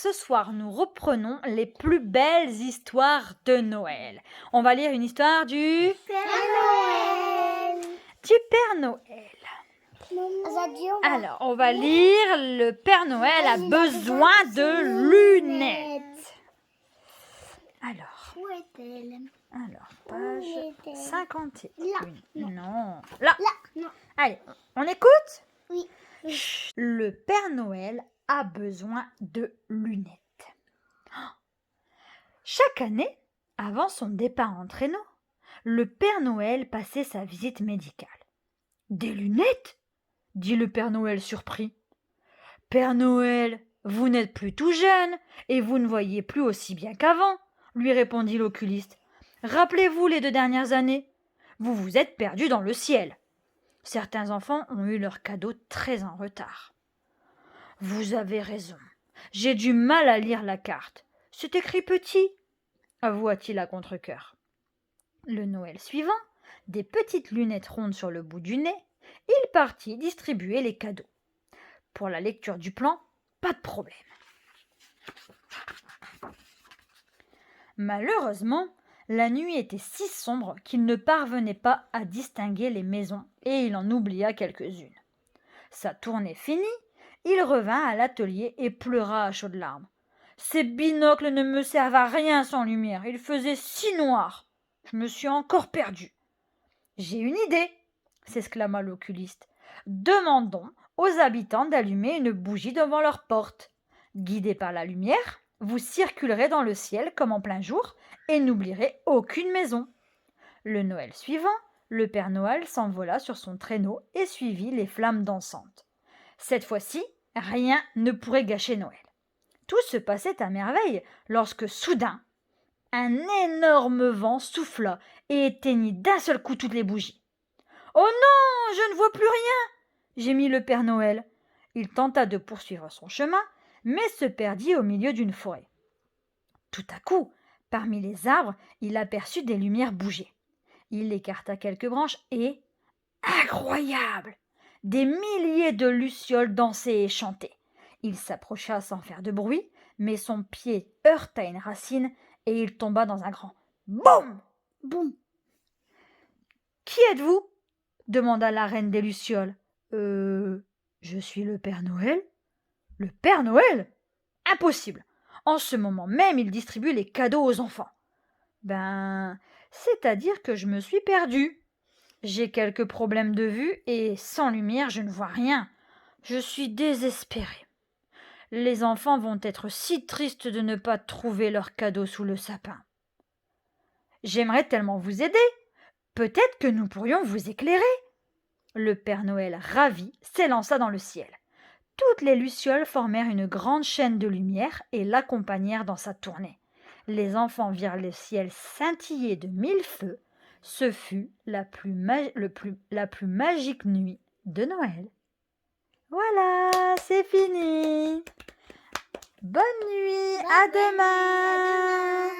Ce soir, nous reprenons les plus belles histoires de Noël. On va lire une histoire du Père Noël. Père Noël. Alors, on va lire Le Père Noël a besoin de lunettes. Alors, Où est-elle? Page est-elle? 51. Là. Non. Là. Non. Allez, on écoute? Oui. Le Père Noël a besoin de lunettes. Chaque année, avant son départ en traîneau, le Père Noël passait sa visite médicale. « Des lunettes ?» dit le Père Noël surpris. « Père Noël, vous n'êtes plus tout jeune et vous ne voyez plus aussi bien qu'avant, » lui répondit l'oculiste. « Rappelez-vous les 2 dernières années, vous vous êtes perdu dans le ciel. » Certains enfants ont eu leurs cadeaux très en retard. « Vous avez raison, j'ai du mal à lire la carte. C'est écrit petit, » avoua-t-il à contre-cœur. Le Noël suivant, des petites lunettes rondes sur le bout du nez, il partit distribuer les cadeaux. Pour la lecture du plan, pas de problème. Malheureusement, la nuit était si sombre qu'il ne parvenait pas à distinguer les maisons et il en oublia quelques-unes. Sa tournée finie, il revint à l'atelier et pleura à chaudes larmes. « Ces binocles ne me servent à rien sans lumière, il faisait si noir. Je me suis encore perdu. »« J'ai une idée !» s'exclama l'oculiste. « Demandons aux habitants d'allumer une bougie devant leur porte. Guidés par la lumière, vous circulerez dans le ciel comme en plein jour et n'oublierez aucune maison. » Le Noël suivant, le Père Noël s'envola sur son traîneau et suivit les flammes dansantes. Cette fois-ci, rien ne pourrait gâcher Noël. Tout se passait à merveille lorsque soudain, un énorme vent souffla et éteignit d'un seul coup toutes les bougies. « Oh non, je ne vois plus rien !» gémit le Père Noël. Il tenta de poursuivre son chemin, mais se perdit au milieu d'une forêt. Tout à coup, parmi les arbres, il aperçut des lumières bouger. Il écarta quelques branches et... incroyable! Des milliers de lucioles dansaient et chantaient. Il s'approcha sans faire de bruit, mais son pied heurta une racine et il tomba dans un grand « boum !» Boum. « Qui êtes-vous » demanda la reine des lucioles. « Je suis le Père Noël. »« Le Père Noël ? Impossible. En ce moment même, il distribue les cadeaux aux enfants. »« C'est-à-dire que je me suis perdue. J'ai quelques problèmes de vue et sans lumière, je ne vois rien. Je suis désespérée. Les enfants vont être si tristes de ne pas trouver leurs cadeaux sous le sapin. J'aimerais tellement vous aider. Peut-être que nous pourrions vous éclairer. » Le Père Noël, ravi, s'élança dans le ciel. Toutes les lucioles formèrent une grande chaîne de lumière et l'accompagnèrent dans sa tournée. Les enfants virent le ciel scintiller de 1000 feux. Ce fut la plus magique nuit de Noël. Voilà, c'est fini. Bonne nuit, à demain.